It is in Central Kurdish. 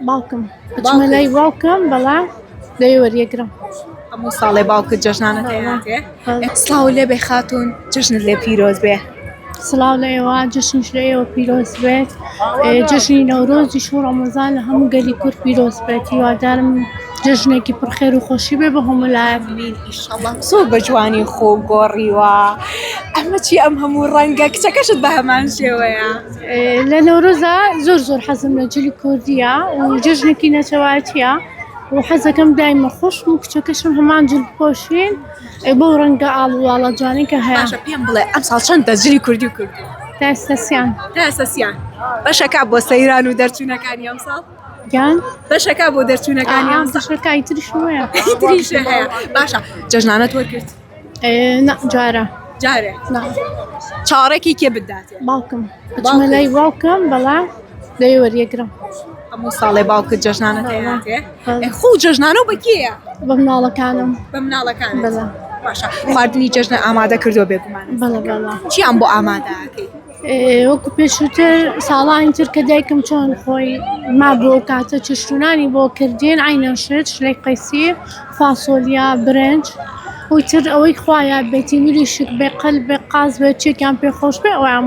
باوکم بچمە لای باوکم بەڵام لەوێ وەریەگرم. هەموو ساڵێ باوکت جەژنانت هەیە. سڵاو لێ بێ خاتوون، جژنت لێ پیرۆز بێ. سڵاو لە ئێوە، جشنش لە ئێوە پیرۆز بێت. جژنی نەورۆزیش و ڕەمەزان لە هەموو گەلی کورد پیرۆز بێت. هیوادارم جژنێکی پڕخێر و خۆشی بێ بە هەموو لایەک. ئیشەڵڵا زۆر بە جوانی خۆ گۆڕیوە. ئەمە چی ئەم هەموو ڕەنگە کچەکەشت بە هەمان شێوەیە؟ لە نەورۆزە زۆر حەزم لە جلی کوردیە و جژنێکی نەتەوایەتیە و حەزەکەم دایمە خۆشم و کچەکەشم هەمان جل بپۆشین بۆ ڕەنگە ئاڵواڵە جوانی کە هەیە. باشە پێم بڵێ ئەم ساڵ چەندە جلی کوردی و کردو؟ دەستەسیان بەشەکە بۆ سەیران و دەرچوونەکانی ئەم ساڵ؟ گیان بەشەکە بۆ دەرچوونەکانی ئەم ساڵ؟ بەشەکە ئیتریش وەیە. ئیتریشە هەیە. باشە جەژنانەت وەرگرت؟ جارە جارێ چاڕێکی کێ بداتێ؟ باوکم بچمە لای باوکم بەڵام لەوێ وەریەگرم. هەموو ساڵێ باوکت جەژنانت هەیە؟ خۆ جەژنانە و بە کێیە؟ بە مناڵەکانم. بە مناڵەکانت؟ بەڵێ. باشە خواردنی جەژنە ئامادە کردووە بێگومانم؟ بەڵێ. چیان بۆ ئامادەکەی؟ وەکو پێشووتر ساڵانی تر کە دایکم چۆن خۆی ما بۆ کاتە چشتونانی بۆ کردین عینەشت شلەی قەیسیر فاسۆلیا برنج و تر ئەوەی خوایە بێتی میریشک بێ قەل بێ قاز بێ چێکیان پێ خۆش بێ ئەویان